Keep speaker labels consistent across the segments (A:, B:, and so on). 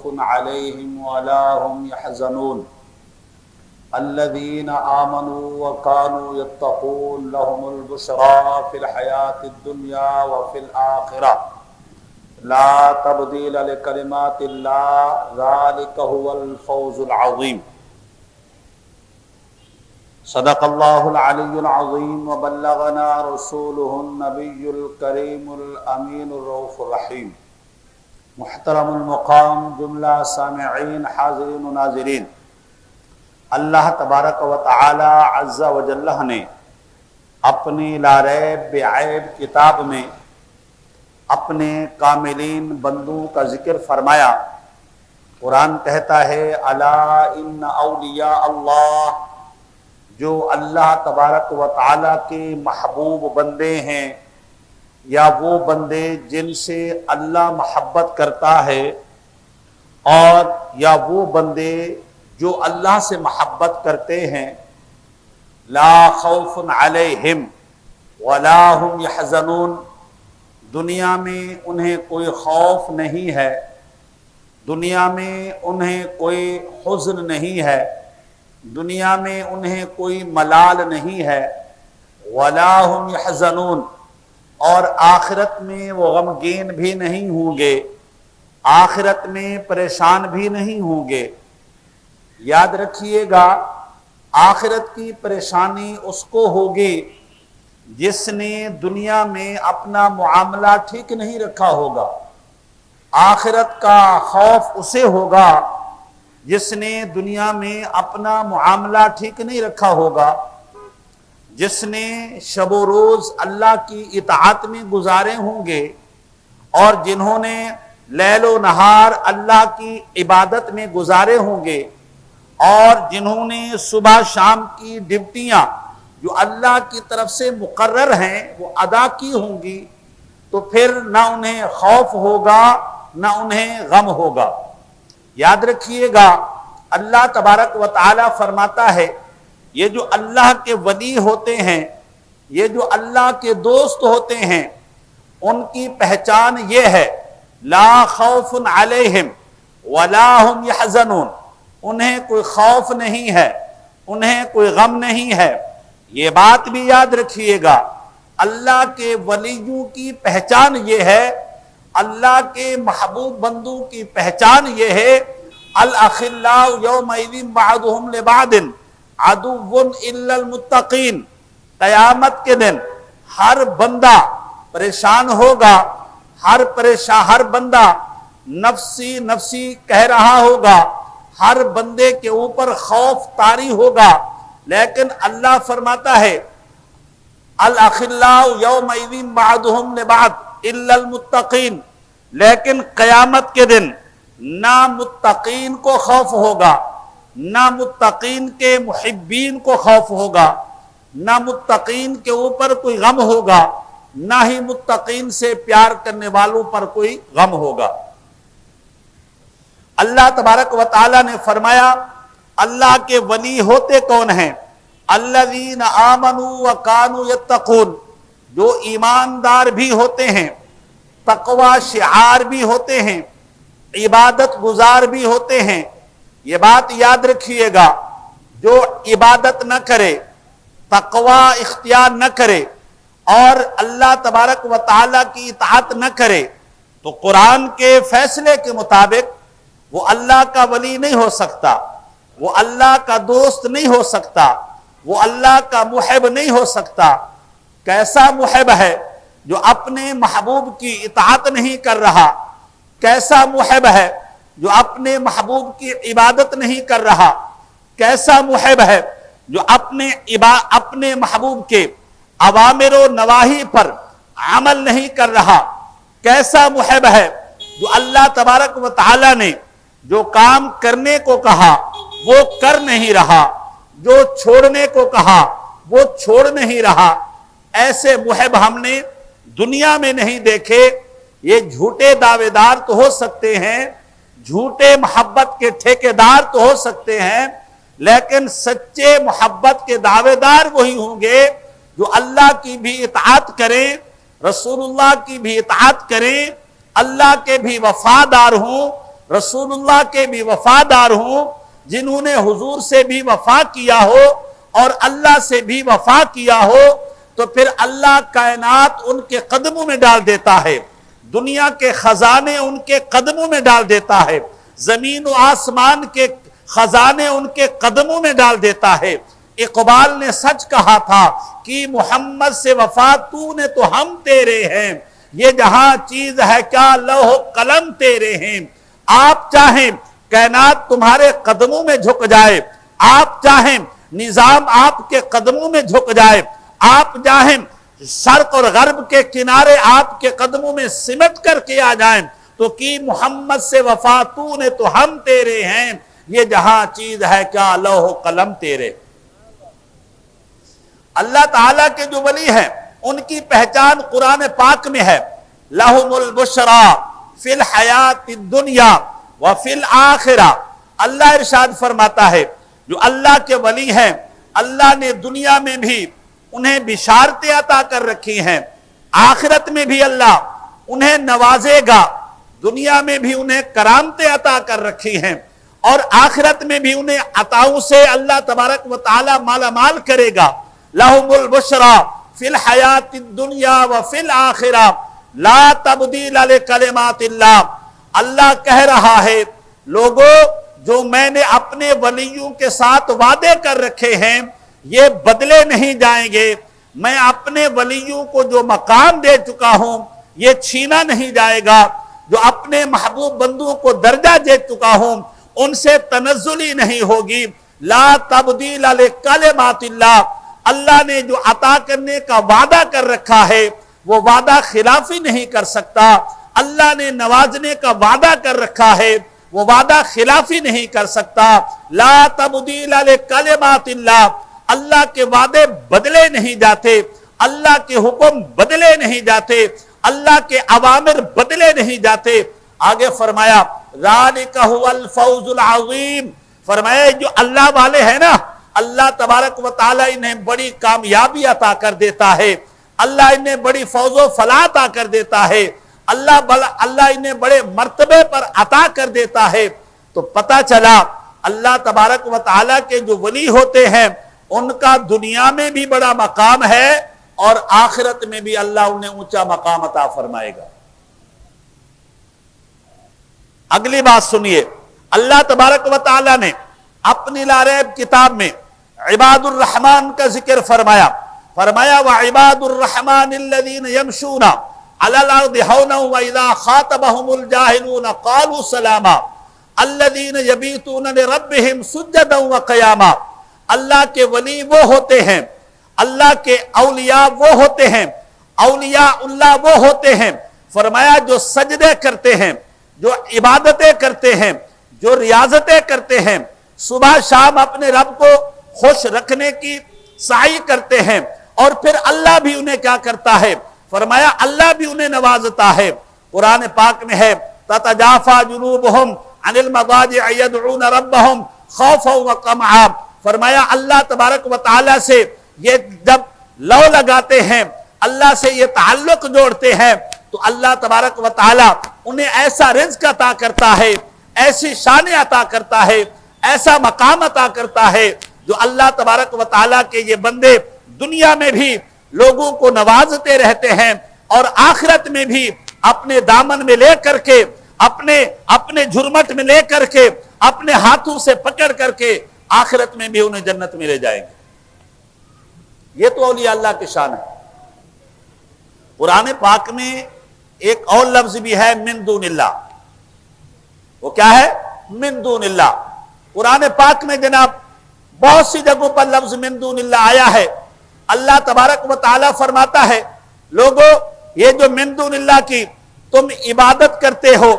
A: عليهم ولا هم يحزنون الذين آمنوا وكانوا يتقون لهم البشرى في الحياة الدنيا وفي الآخرة لا تبديل لكلمات الله ذلك هو الفوز العظيم صدق الله العلي العظيم وبلغنا رسوله النبي الكريم الأمين الرؤوف الرحيم محترم المقام جملہ سامعین حاضرین و ناظرین، اللہ تبارک و تعالی عز و جل نے اپنی لا ریب بے عیب کتاب میں اپنے کاملین بندوں کا ذکر فرمایا۔ قرآن کہتا ہے الا ان اولیاء اللہ، جو اللہ تبارک و تعالی کے محبوب بندے ہیں یا وہ بندے جن سے اللہ محبت کرتا ہے، اور یا وہ بندے جو اللہ سے محبت کرتے ہیں، لا خوف علیہم ولا هم یحزنون، دنیا میں انہیں کوئی خوف نہیں ہے، دنیا میں انہیں کوئی حزن نہیں ہے، دنیا میں انہیں کوئی ملال نہیں ہے، ولا هم یحزنون، اور آخرت میں وہ غمگین بھی نہیں ہوں گے، آخرت میں پریشان بھی نہیں ہوں گے۔ یاد رکھیے گا، آخرت کی پریشانی اس کو ہوگی جس نے دنیا میں اپنا معاملہ ٹھیک نہیں رکھا ہوگا، آخرت کا خوف اسے ہوگا جس نے دنیا میں اپنا معاملہ ٹھیک نہیں رکھا ہوگا، جس نے شب و روز اللہ کی اطاعت میں گزارے ہوں گے، اور جنہوں نے لیل و نہار اللہ کی عبادت میں گزارے ہوں گے، اور جنہوں نے صبح شام کی ڈیوٹیاں جو اللہ کی طرف سے مقرر ہیں وہ ادا کی ہوں گی، تو پھر نہ انہیں خوف ہوگا نہ انہیں غم ہوگا۔ یاد رکھیے گا، اللہ تبارک و تعالی فرماتا ہے یہ جو اللہ کے ولی ہوتے ہیں، یہ جو اللہ کے دوست ہوتے ہیں، ان کی پہچان یہ ہے لا خوف علیہم ولا هم یحزنون، انہیں کوئی خوف نہیں ہے، انہیں کوئی غم نہیں ہے۔ یہ بات بھی یاد رکھیے گا، اللہ کے ولیوں کی پہچان یہ ہے، اللہ کے محبوب بندوں کی پہچان یہ ہے الاخلاء یومئذ بعضهم لبعض عدو الا المتقین، قیامت کے دن ہر بندہ پریشان ہوگا، ہر بندہ نفسی نفسی کہہ رہا ہوگا، ہر بندے کے اوپر خوف طاری ہوگا، لیکن اللہ فرماتا ہے الاخلاء یومئذ بعضهم لبعض الا المتقین، لیکن قیامت کے دن نہ متقین کو خوف ہوگا، نہ متقین کے محبین کو خوف ہوگا، نہ متقین کے اوپر کوئی غم ہوگا، نہ ہی متقین سے پیار کرنے والوں پر کوئی غم ہوگا۔ اللہ تبارک و تعالی نے فرمایا اللہ کے ولی ہوتے کون ہیں؟ الذین آمنوا وکانوا یتقون، جو ایماندار بھی ہوتے ہیں، تقوی شعار بھی ہوتے ہیں، عبادت گزار بھی ہوتے ہیں۔ یہ بات یاد رکھیے گا، جو عبادت نہ کرے، تقوی اختیار نہ کرے، اور اللہ تبارک و تعالی کی اطاعت نہ کرے، تو قرآن کے فیصلے کے مطابق وہ اللہ کا ولی نہیں ہو سکتا، وہ اللہ کا دوست نہیں ہو سکتا، وہ اللہ کا محب نہیں ہو سکتا۔ کیسا محب ہے جو اپنے محبوب کی اطاعت نہیں کر رہا؟ کیسا محب ہے جو اپنے محبوب کی عبادت نہیں کر رہا؟ کیسا محب ہے جو اپنے محبوب کے اوامر و نواہی پر عمل نہیں کر رہا؟ کیسا محب ہے جو اللہ تبارک و تعالی نے جو کام کرنے کو کہا وہ کر نہیں رہا، جو چھوڑنے کو کہا وہ چھوڑ نہیں رہا؟ ایسے محب ہم نے دنیا میں نہیں دیکھے۔ یہ جھوٹے دعوے دار تو ہو سکتے ہیں، جھوٹے محبت کے ٹھیکیدار تو ہو سکتے ہیں، لیکن سچے محبت کے دعوے دار وہی ہوں گے جو اللہ کی بھی اطاعت کریں، رسول اللہ کی بھی اطاعت کریں، اللہ کے بھی وفادار ہوں، رسول اللہ کے بھی وفادار ہوں، جنہوں نے حضور سے بھی وفا کیا ہو اور اللہ سے بھی وفا کیا ہو، تو پھر اللہ کائنات ان کے قدموں میں ڈال دیتا ہے، دنیا کے خزانے ان کے قدموں میں ڈال دیتا ہے، زمین و آسمان کے خزانے ان کے قدموں میں ڈال دیتا ہے۔ اقبال نے سچ کہا تھا کہ محمد سے وفا تو نے تو ہم تیرے ہیں، یہ جہاں چیز ہے کیا لوح و قلم تیرے ہیں۔ آپ چاہیں کائنات تمہارے قدموں میں جھک جائے، آپ چاہیں نظام آپ کے قدموں میں جھک جائے، آپ چاہیں شرق اور غرب کے کنارے آپ کے قدموں میں سمٹ کر کے آ جائیں، تو کی محمد سے وفا تو نے تو ہم تیرے ہیں، یہ جہاں چیز ہے کیا لوح و قلم تیرے۔ اللہ تعالیٰ کے جو ولی ہیں ان کی پہچان قرآن پاک میں ہے، لَهُمُ الْبُشْرَى فِي الْحَيَاةِ الدُّنْيَا وَفِي الْآخِرَةِ۔ اللہ ارشاد فرماتا ہے جو اللہ کے ولی ہیں اللہ نے دنیا میں بھی انہیں بشارتیں عطا کر رکھی ہیں، آخرت میں بھی اللہ انہیں نوازے گا، دنیا میں بھی انہیں کرامتیں عطا کر رکھی ہیں اور آخرت میں بھی انہیں عطاؤں سے اللہ تبارک و تعالی مالا مال کرے گا۔ لَهُمُ الْبُشْرَى فِي الْحَيَاةِ الدُّنْيَا وَفِي الْآخِرَةِ لَا تَبْدِيلَ لِكَلِمَاتِ اللَّهِ۔ اللہ کہہ رہا ہے لوگوں جو میں نے اپنے ولیوں کے ساتھ وعدے کر رکھے ہیں یہ بدلے نہیں جائیں گے، میں اپنے ولیوں کو جو مقام دے چکا ہوں یہ چھینا نہیں جائے گا، جو اپنے محبوب بندوں کو درجہ دے چکا ہوں ان سے تنزلی نہیں ہوگی۔ لا تبدیل لکلمات اللہ، اللہ نے جو عطا کرنے کا وعدہ کر رکھا ہے وہ وعدہ خلافی نہیں کر سکتا، اللہ نے نوازنے کا وعدہ کر رکھا ہے وہ وعدہ خلافی نہیں کر سکتا۔ لا تبدیل لکلمات اللہ، اللہ کے وعدے بدلے نہیں جاتے، اللہ کے حکم بدلے نہیں جاتے، اللہ کے اوامر بدلے نہیں جاتے۔ آگے فرمایا ذالک هو الفوز العظیم، فرمایا جو اللہ والے ہیں نا اللہ تبارک و تعالی انہیں بڑی کامیابی عطا کر دیتا ہے، اللہ انہیں بڑی فوز و فلاح عطا کر دیتا ہے، اللہ انہیں بڑے مرتبے پر عطا کر دیتا ہے۔ تو پتہ چلا اللہ تبارک و تعالی کے جو ولی ہوتے ہیں ان کا دنیا میں بھی بڑا مقام ہے اور آخرت میں بھی اللہ انہیں اونچا مقام عطا فرمائے گا۔ اگلی بات سنیے، اللہ تبارک و تعالی نے اپنی لا ریب کتاب میں عباد الرحمن کا ذکر فرمایا، وَعِبَادُ الرَّحْمَنِ الَّذِينَ يَمْشُونَ عَلَى الْأَرْضِ هَوْنًا وَإِذَا خَاطَبَهُمُ الْجَاهِلُونَ قَالُوا سَلَامًا الَّذِينَ يَبِيتُونَ لِرَبِّهِمْ سُجَّدًا وَقِيَامًا۔ اللہ کے ولی وہ ہوتے ہیں، اللہ کے اولیاء وہ ہوتے ہیں، اولیاء اللہ وہ ہوتے ہیں، فرمایا جو سجدے کرتے ہیں، جو عبادتیں کرتے ہیں، جو ریاضتیں کرتے ہیں، صبح شام اپنے رب کو خوش رکھنے کی سعی کرتے ہیں، اور پھر اللہ بھی انہیں کیا کرتا ہے، فرمایا اللہ بھی انہیں نوازتا ہے۔ قرآن پاک میں ہے تتجافا جنوبہم عن المضاجع يدعون ربہم خوفا وطمعا، فرمایا اللہ تبارک و تعالی سے یہ جب لو لگاتے ہیں، اللہ سے یہ تعلق جوڑتے ہیں تو اللہ تبارک و تعالی انہیں ایسا رزق عطا کرتا ہے، ایسی شان عطا کرتا ہے، ایسا مقام عطا کرتا ہے جو اللہ تبارک و تعالیٰ کے یہ بندے دنیا میں بھی لوگوں کو نوازتے رہتے ہیں اور آخرت میں بھی اپنے دامن میں لے کر کے اپنے جھرمٹ میں لے کر کے اپنے ہاتھوں سے پکڑ کر کے آخرت میں بھی انہیں جنت میں لے جائیں گے۔ یہ تو اولیاء اللہ کی شان ہے۔ قرآن پاک میں ایک اور لفظ بھی ہے من دون اللہ، وہ کیا ہے؟ من دون اللہ۔ قرآن پاک میں جناب بہت سی جگہوں پر لفظ من دون اللہ آیا ہے۔ اللہ تبارک و تعالی فرماتا ہے لوگوں یہ جو من دون اللہ کی تم عبادت کرتے ہو،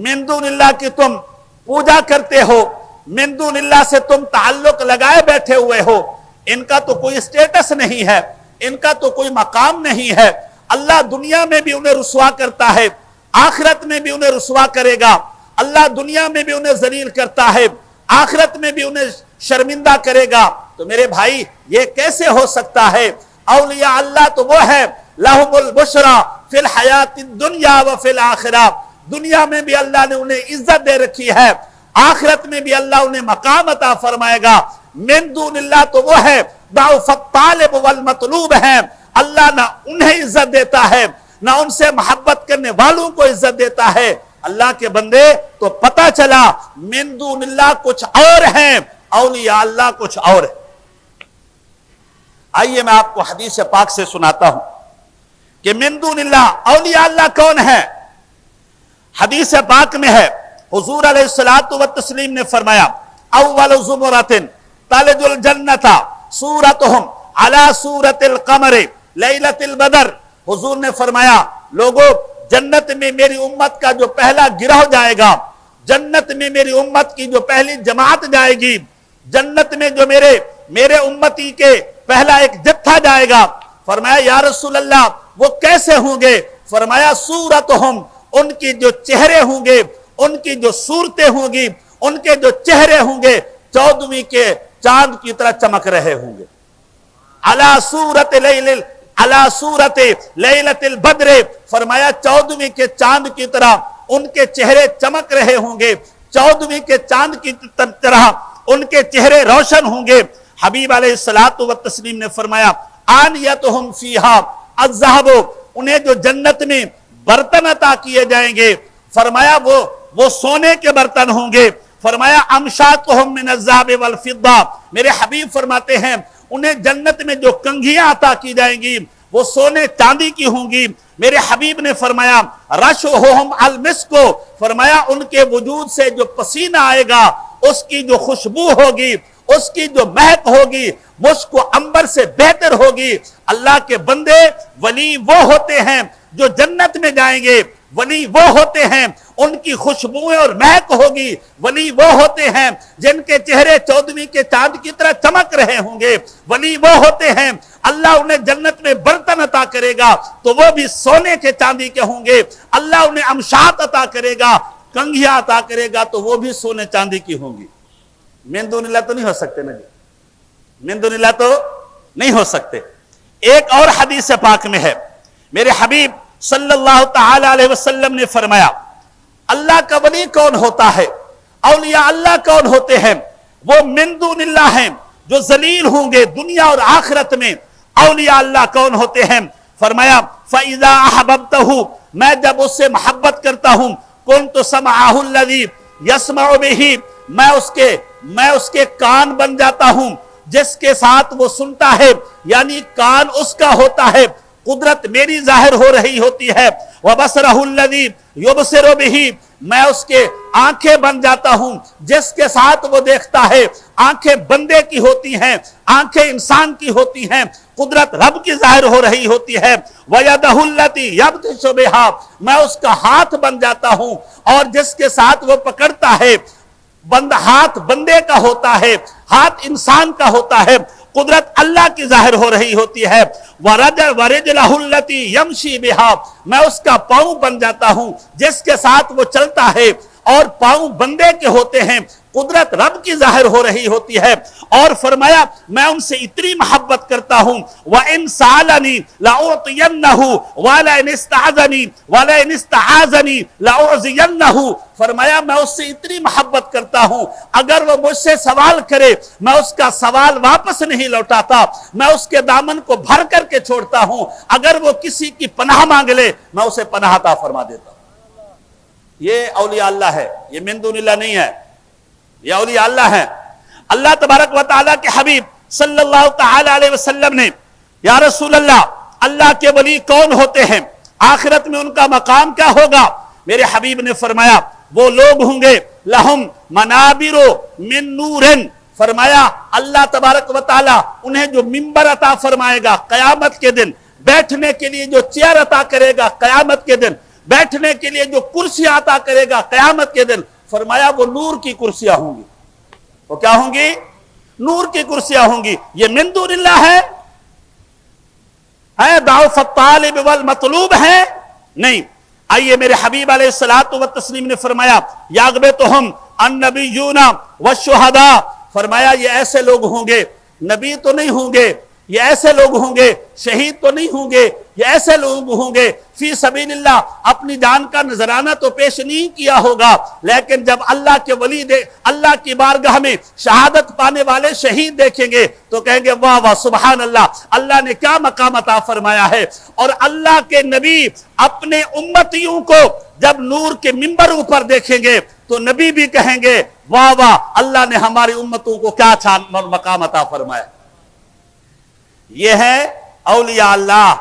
A: من دون اللہ کی تم پوجا کرتے ہو، من دون اللہ سے تم تعلق لگائے بیٹھے ہوئے ہو، ان کا تو کوئی اسٹیٹس نہیں ہے، ان کا تو کوئی مقام نہیں ہے۔ اللہ دنیا میں بھی انہیں رسوا کرتا ہے، آخرت میں بھی انہیں رسوا کرے گا۔ اللہ دنیا میں بھی انہیں ذلیل کرتا ہے، آخرت میں بھی انہیں شرمندہ کرے گا۔ تو میرے بھائی یہ کیسے ہو سکتا ہے؟ اولیاء اللہ تو وہ ہے لَهُمُ الْبُشْرَى فِي الْحَيَاةِ الدُّنْيَا وَفِي الْآخِرَةِ، دنیا میں بھی اللہ نے انہیں عزت دے رکھی ہے، آخرت میں بھی اللہ انہیں مقام عطا فرمائے گا۔ من دون اللہ تو وہ ہے ضعف الطالب والمطلوب ہے، اللہ نہ انہیں عزت دیتا ہے نہ ان سے محبت کرنے والوں کو عزت دیتا ہے۔ اللہ کے بندے تو پتہ چلا من دون اللہ کچھ اور ہیں، اولیاء اللہ کچھ اور ہے۔ آئیے میں آپ کو حدیث پاک سے سناتا ہوں کہ من دون اللہ اولیاء اللہ کون ہے۔ حدیث پاک میں ہے حضور علیہ الصلوۃ والتسلیم نے فرمایا اول زمرۃ تلج الجنۃ صورتهم علی صورت القمر لیلۃ البدر، حضور نے فرمایا لوگوں جنت میں میری امت کا جو پہلا گروہ جائے گا، جنت میں میری امت کی جو پہلی جماعت جائے گی، جنت میں جو میرے امتی کے پہلا ایک جتھا جائے گا، فرمایا یا رسول اللہ وہ کیسے ہوں گے؟ فرمایا صورتهم، ان کی جو چہرے ہوں گے، ان کی جو صورتیں ہوں گی، ان کے جو چہرے ہوں گے 14ویں کے چاند کی طرح چمک رہے ہوں گے۔ علی صورت لیلۃ البدر، فرمایا 14ویں کے چاند کی طرح ان کے چہرے چمک رہے ہوں گے، 14ویں کے چاند کی طرح ان کے چہرے روشن ہوں گے۔ حبیب علیہ الصلوۃ والتسلیم نے فرمایا آنیتہم فیہا الذھب، انہیں جو جنت میں برتن عطا کیے جائیں گے، فرمایا وہ سونے کے برتن ہوں گے۔ فرمایا امشاتہم من الذھب والفضہ، میرے حبیب فرماتے ہیں انہیں جنت میں جو کنگھیاں عطا کی جائیں گی وہ سونے چاندی کی ہوں گی۔ میرے حبیب نے فرمایا رشھہم المسک، فرمایا ان کے وجود سے جو پسینہ آئے گا اس کی جو خوشبو ہوگی، اس کی جو مہک ہوگی مشک و عنبر سے بہتر ہوگی۔ اللہ کے بندے ولی وہ ہوتے ہیں جو جنت میں جائیں گے، ولی وہ ہوتے ہیں ان کی خوشبوئیں اور مہک ہوگی، ولی وہ ہوتے ہیں جن کے چہرے 14ویں کے چاند کی طرح چمک رہے ہوں گے، ولی وہ ہوتے ہیں اللہ انہیں جنت میں برتن عطا کرے گا تو وہ بھی سونے کے چاندی کے ہوں گے، اللہ انہیں امشات عطا کرے گا، کنگھیاں عطا کرے گا تو وہ بھی سونے چاندی کی ہوں گی۔ من دون اللہ تو نہیں ہو سکتے نا جی، من دون اللہ تو نہیں ہو سکتے۔ ایک اور حدیث پاک میں ہے میرے حبیب صلی اللہ تعالی علیہ وسلم نے فرمایا اللہ کا ولی کون ہوتا ہے، اولیاء اللہ کون ہوتے ہیں؟ وہ من دون اللہ ہیں جو ذلیل ہوں گے دنیا اور آخرت میں۔ اولیاء اللہ کون ہوتے ہیں؟ فرمایا فَإِذَا أَحْبَبْتَهُ، میں جب اس سے محبت کرتا ہوں كُنْتُ سَمْعَهُ الَّذِي يَسْمَعُ بِهِ، میں اس کے کان بن جاتا ہوں جس کے ساتھ وہ سنتا ہے، یعنی کان اس کا ہوتا ہے، قدرت میری ظاہر ہو رہی ہوتی ہے۔ وَبَصَرَهُ الَّذِي يُبْصِرُ بِهِ، میں اس کے آنکھیں بن جاتا ہوں جس کے ساتھ وہ دیکھتا ہے۔ آنکھیں بندے کی ہوتی ہیں، آنکھیں انسان کی ہوتی ہیں، قدرت رب کی ظاہر ہو رہی ہوتی ہے۔ وَيَدَهُ الَّتِي يَبْطِشُ بِهَا، میں اس کا ہاتھ بن جاتا ہوں اور جس کے ساتھ وہ پکڑتا ہے، ہاتھ بندے کا ہوتا ہے، ہاتھ انسان کا ہوتا ہے، قدرت اللہ کی ظاہر ہو رہی ہوتی ہے۔ وَرِجْلَهُ الَّتِي يَمْشِي بِهَا، میں اس کا پاؤں بن جاتا ہوں جس کے ساتھ وہ چلتا ہے، اور پاؤں بندے کے ہوتے ہیں، قدرت رب کی ظاہر ہو رہی ہوتی ہے۔ اور فرمایا میں ان سے اتنی محبت کرتا ہوں وَإِن سَأَلَنِي لَأُعْطِيَنَّهُ وَلَئِنِ اسْتَعَاذَنِي لَأُعْزِيَنَّهُ، فرمایا میں اس سے اتنی محبت کرتا ہوں اگر وہ مجھ سے سوال کرے میں اس کا سوال واپس نہیں لوٹاتا، میں اس کے دامن کو بھر کر کے چھوڑتا ہوں، اگر وہ کسی کی پناہ مانگ لے میں اسے پناہ عطا فرما دیتا ہوں۔ یہ اولیاء اللہ ہے، یہ من دون اللہ نہیں ہے، یہ اولیاء اللہ ہیں۔ اللہ تبارک و تعالیٰ کے حبیب صلی اللہ تعالی علیہ وسلم نے یا رسول اللہ اللہ کے ولی کون ہوتے ہیں، آخرت میں ان کا مقام کیا ہوگا؟ میرے حبیب نے فرمایا وہ لوگ ہوں گے لہم منابر من نور، فرمایا اللہ تبارک و تعالیٰ انہیں جو منبر عطا فرمائے گا قیامت کے دن، بیٹھنے کے لیے جو چیئر عطا کرے گا قیامت کے دن، بیٹھنے کے لیے جو کرسی عطا کرے گا قیامت کے دن، فرمایا وہ نور کی کرسیاں ہوں گی۔ وہ کیا ہوں گی؟ نور کی کرسیاں ہوں گی۔ یہ من دون اللہ ہے؟ ضعف الطالب والمطلوب ہے؟ نہیں۔ آئیے میرے حبیب علیہ الصلوۃ والتسلیم نے فرمایا یغبطہم النبیون والشہداء، فرمایا یہ ایسے لوگ ہوں گے، نبی تو نہیں ہوں گے یہ ایسے لوگ ہوں گے، شہید تو نہیں ہوں گے، یہ ایسے لوگ ہوں گے فی سبیل اللہ، اپنی جان کا نذرانہ تو پیش نہیں کیا ہوگا، لیکن جب اللہ کے ولی اللہ کی بارگاہ میں شہادت پانے والے شہید دیکھیں گے تو کہیں گے واہ واہ سبحان اللہ، اللہ نے کیا مقام عطا فرمایا ہے۔ اور اللہ کے نبی اپنے امتیوں کو جب نور کے منبر اوپر دیکھیں گے تو نبی بھی کہیں گے واہ واہ، اللہ نے ہماری امتوں کو کیا اچھا مقام عطا فرمایا۔ یہ ہے اولیاء اللہ،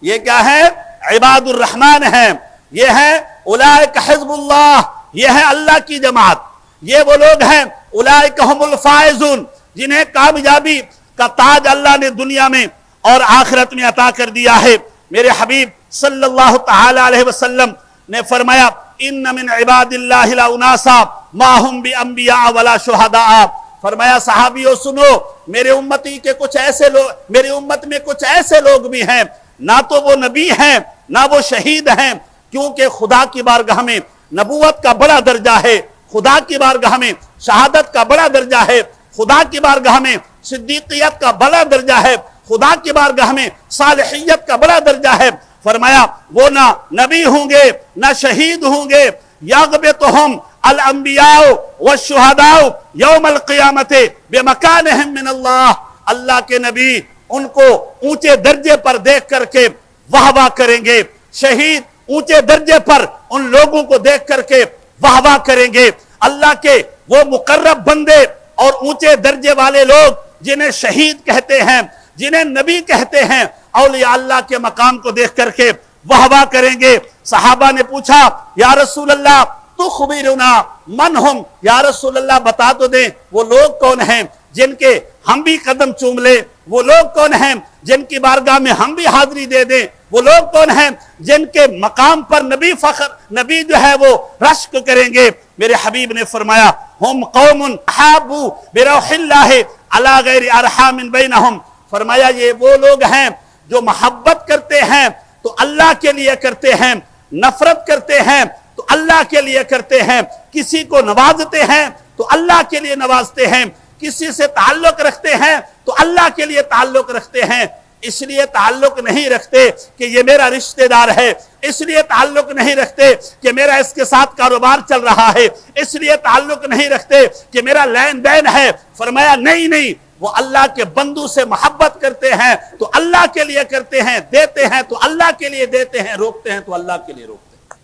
A: یہ کیا ہے؟ عباد الرحمن ہیں، یہ ہے اولئک حزب اللہ، یہ ہے اللہ کی جماعت، یہ وہ لوگ ہیں اولئک هم الفائزون، جنہیں کامیابی کا تاج اللہ نے دنیا میں اور آخرت میں عطا کر دیا ہے۔ میرے حبیب صلی اللہ تعالی علیہ وسلم نے فرمایا ان من عباد اللہ لاناسا ما هم بانبیاء ولا شہداء، فرمایا صحابیوں سنو، میرے امتی کے کچھ ایسے لوگ، میری امت میں کچھ ایسے لوگ بھی ہیں، نہ تو وہ نبی ہیں نہ وہ شہید ہیں، کیونکہ خدا کی بارگاہ میں نبوت کا بڑا درجہ ہے، خدا کی بارگاہ میں شہادت کا بڑا درجہ ہے، خدا کی بارگاہ میں صدیقیت کا بڑا درجہ ہے، خدا کی بارگاہ میں صالحیت کا بڑا درجہ ہے۔ فرمایا وہ نہ نبی ہوں گے نہ شہید ہوں گے، یغبطہم الانبیاء والشہداء یوم القیامت بمکانہم من اللہ، اللہ کے نبی ان کو اونچے درجے پر دیکھ کر کے واہ واہ کریں گے، شہید اونچے درجے پر ان لوگوں کو دیکھ کر کے واہ واہ کریں گے۔ اللہ کے وہ مقرب بندے اور اونچے درجے والے لوگ جنہیں شہید کہتے ہیں، جنہیں نبی کہتے ہیں، اولیاء اللہ کے مقام کو دیکھ کر کے واہ واہ کریں گے۔ صحابہ نے پوچھا یا رسول اللہ تخبرنا من ہم، یا رسول اللہ بتا تو دیں وہ لوگ کون ہیں جن کے ہم بھی قدم چوم لیں، وہ لوگ کون ہیں جن کی بارگاہ میں ہم بھی حاضری دے دیں، وہ لوگ کون ہیں جن کے مقام پر نبی فخر، نبی جو ہے وہ رشک کریں گے۔ میرے حبیب نے فرمایا ہم قوم احابوا بروح اللہ علی غیر ارحام بینہم، فرمایا یہ وہ لوگ ہیں جو محبت کرتے ہیں تو اللہ کے لیے کرتے ہیں، نفرت کرتے ہیں تو اللہ کے لیے کرتے ہیں، کسی کو نوازتے ہیں تو اللہ کے لیے نوازتے ہیں، کسی سے تعلق رکھتے ہیں تو اللہ کے لیے تعلق رکھتے ہیں۔ اس لیے تعلق نہیں رکھتے کہ یہ میرا رشتہ دار ہے، اس لیے تعلق نہیں رکھتے کہ میرا اس کے ساتھ کاروبار چل رہا ہے، اس لیے تعلق نہیں رکھتے کہ میرا لین دین ہے۔ فرمایا نہیں، وہ اللہ کے بندوں سے محبت کرتے ہیں تو اللہ کے لیے کرتے ہیں، دیتے ہیں تو اللہ کے لیے دیتے ہیں، روکتے ہیں تو اللہ کے لیے روکتے ہیں۔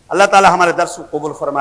A: اللہ تعالی ہمارے درس کو قبول فرمائے۔